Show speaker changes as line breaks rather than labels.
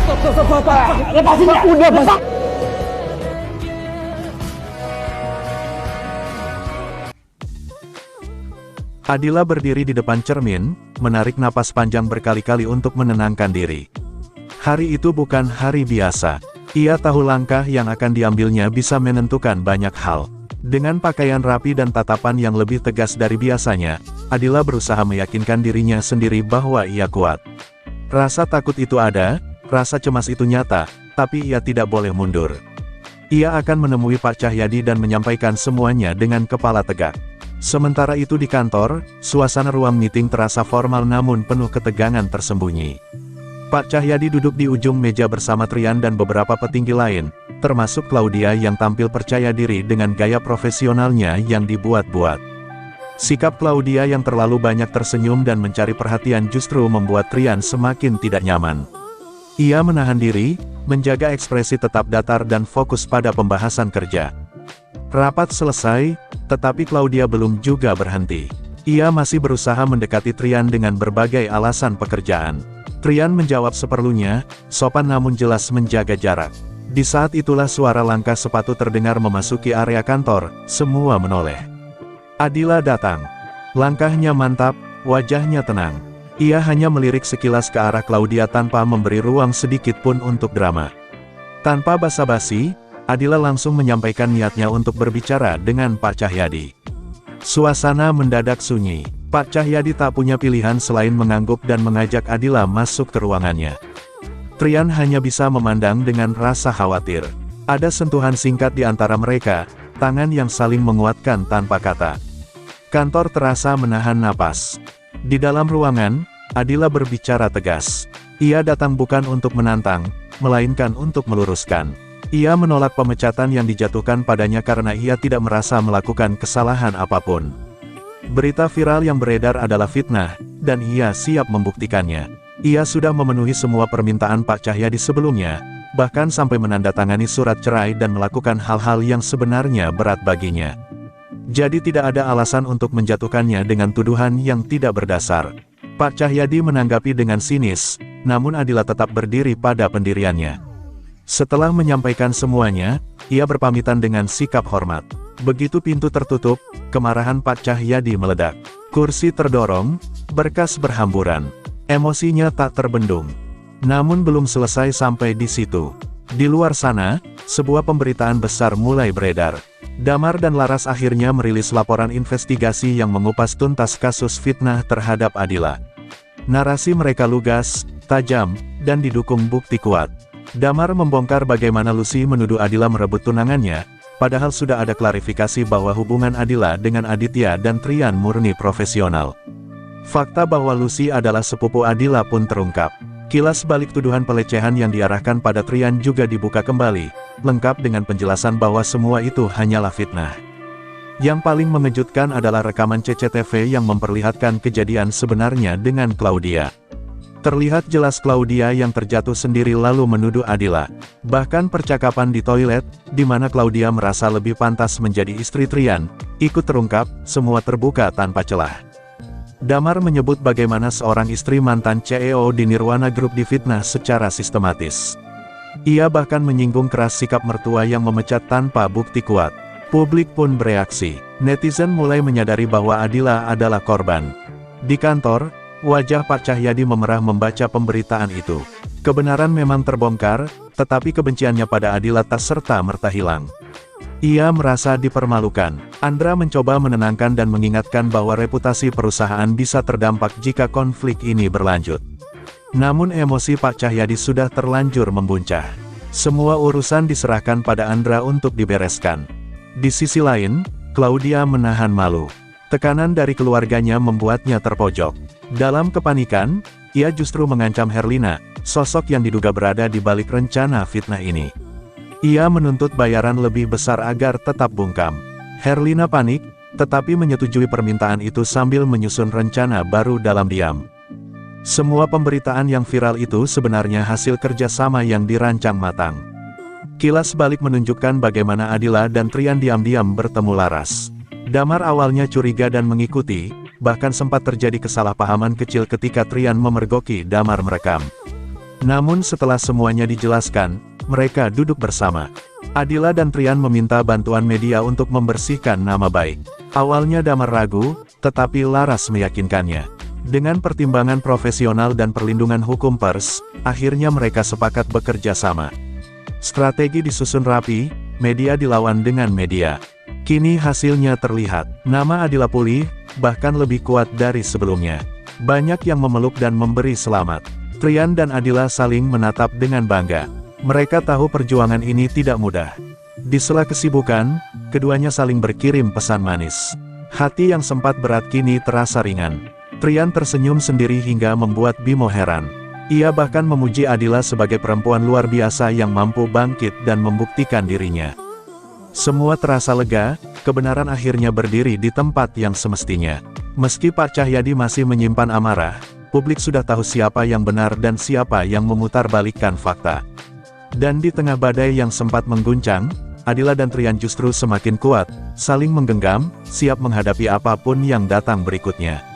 Lepasin ya. Udah, Pak.
Adila berdiri di depan cermin, menarik napas panjang berkali-kali untuk menenangkan diri. Hari itu bukan hari biasa. Ia tahu langkah yang akan diambilnya bisa menentukan banyak hal. Dengan pakaian rapi dan tatapan yang lebih tegas dari biasanya, Adila berusaha meyakinkan dirinya sendiri bahwa ia kuat. Rasa takut itu ada, rasa cemas itu nyata, tapi ia tidak boleh mundur. Ia akan menemui Pak Cahyadi dan menyampaikan semuanya dengan kepala tegak. Sementara itu di kantor, suasana ruang meeting terasa formal namun penuh ketegangan tersembunyi. Pak Cahyadi duduk di ujung meja bersama Trian dan beberapa petinggi lain, termasuk Claudia yang tampil percaya diri dengan gaya profesionalnya yang dibuat-buat. Sikap Claudia yang terlalu banyak tersenyum dan mencari perhatian justru membuat Trian semakin tidak nyaman. Ia menahan diri, menjaga ekspresi tetap datar dan fokus pada pembahasan kerja. Rapat selesai, tetapi Claudia belum juga berhenti. Ia masih berusaha mendekati Trian dengan berbagai alasan pekerjaan. Trian menjawab seperlunya, sopan namun jelas menjaga jarak. Di saat itulah suara langkah sepatu terdengar memasuki area kantor, semua menoleh. Adila datang. Langkahnya mantap, wajahnya tenang. Ia hanya melirik sekilas ke arah Claudia tanpa memberi ruang sedikit pun untuk drama. Tanpa basa-basi, Adila langsung menyampaikan niatnya untuk berbicara dengan Pak Cahyadi. Suasana mendadak sunyi. Pak Cahyadi tak punya pilihan selain mengangguk dan mengajak Adila masuk ke ruangannya. Trian hanya bisa memandang dengan rasa khawatir. Ada sentuhan singkat di antara mereka, tangan yang saling menguatkan tanpa kata. Kantor terasa menahan napas. Di dalam ruangan, Adila berbicara tegas. Ia datang bukan untuk menantang, melainkan untuk meluruskan. Ia menolak pemecatan yang dijatuhkan padanya karena ia tidak merasa melakukan kesalahan apapun. Berita viral yang beredar adalah fitnah, dan ia siap membuktikannya. Ia sudah memenuhi semua permintaan Pak Cahyadi sebelumnya, bahkan sampai menandatangani surat cerai dan melakukan hal-hal yang sebenarnya berat baginya. Jadi tidak ada alasan untuk menjatuhkannya dengan tuduhan yang tidak berdasar. Pak Cahyadi menanggapi dengan sinis, namun Adila tetap berdiri pada pendiriannya. Setelah menyampaikan semuanya, ia berpamitan dengan sikap hormat. Begitu pintu tertutup, kemarahan Pak Cahyadi meledak. Kursi terdorong, berkas berhamburan. Emosinya tak terbendung. Namun belum selesai sampai di situ. Di luar sana, sebuah pemberitaan besar mulai beredar. Damar dan Laras akhirnya merilis laporan investigasi yang mengupas tuntas kasus fitnah terhadap Adila. Narasi mereka lugas, tajam, dan didukung bukti kuat. Damar membongkar bagaimana Lucy menuduh Adila merebut tunangannya, padahal sudah ada klarifikasi bahwa hubungan Adila dengan Aditya dan Trian murni profesional. Fakta bahwa Lucy adalah sepupu Adila pun terungkap. Kilas balik tuduhan pelecehan yang diarahkan pada Trian juga dibuka kembali, lengkap dengan penjelasan bahwa semua itu hanyalah fitnah. Yang paling mengejutkan adalah rekaman CCTV yang memperlihatkan kejadian sebenarnya dengan Claudia. Terlihat jelas Claudia yang terjatuh sendiri lalu menuduh Adila. Bahkan percakapan di toilet, di mana Claudia merasa lebih pantas menjadi istri Trian, ikut terungkap, semua terbuka tanpa celah. Damar menyebut bagaimana seorang istri mantan CEO di Nirwana Group difitnah secara sistematis. Ia bahkan menyinggung keras sikap mertua yang memecat tanpa bukti kuat. Publik pun bereaksi. Netizen mulai menyadari bahwa Adila adalah korban. Di kantor, wajah Pak Cahyadi memerah membaca pemberitaan itu. Kebenaran memang terbongkar, tetapi kebenciannya pada Adila tak serta-merta hilang. Ia merasa dipermalukan. Andra mencoba menenangkan dan mengingatkan bahwa reputasi perusahaan bisa terdampak jika konflik ini berlanjut. Namun emosi Pak Cahyadi sudah terlanjur membuncah. Semua urusan diserahkan pada Andra untuk dibereskan. Di sisi lain, Claudia menahan malu. Tekanan dari keluarganya membuatnya terpojok. Dalam kepanikan, ia justru mengancam Herlina, sosok yang diduga berada di balik rencana fitnah ini. Ia menuntut bayaran lebih besar agar tetap bungkam. Herlina panik, tetapi menyetujui permintaan itu sambil menyusun rencana baru dalam diam. Semua pemberitaan yang viral itu sebenarnya hasil kerjasama yang dirancang matang. Kilas balik menunjukkan bagaimana Adila dan Trian diam-diam bertemu Laras. Damar awalnya curiga dan mengikuti, bahkan sempat terjadi kesalahpahaman kecil ketika Trian memergoki Damar merekam. Namun setelah semuanya dijelaskan, mereka duduk bersama. Adila dan Trian meminta bantuan media untuk membersihkan nama baik. Awalnya Damar ragu, tetapi Laras meyakinkannya. Dengan pertimbangan profesional dan perlindungan hukum pers, akhirnya mereka sepakat bekerja sama. Strategi disusun rapi, media dilawan dengan media. Kini hasilnya terlihat, nama Adila pulih, bahkan lebih kuat dari sebelumnya. Banyak yang memeluk dan memberi selamat. Trian dan Adila saling menatap dengan bangga. Mereka tahu perjuangan ini tidak mudah. Di sela kesibukan, keduanya saling berkirim pesan manis. Hati yang sempat berat kini terasa ringan. Trian tersenyum sendiri hingga membuat Bimo heran. Ia bahkan memuji Adila sebagai perempuan luar biasa yang mampu bangkit dan membuktikan dirinya. Semua terasa lega, kebenaran akhirnya berdiri di tempat yang semestinya. Meski Pak Cahyadi masih menyimpan amarah, publik sudah tahu siapa yang benar dan siapa yang memutarbalikkan fakta. Dan di tengah badai yang sempat mengguncang, Adila dan Trian justru semakin kuat, saling menggenggam, siap menghadapi apapun yang datang berikutnya.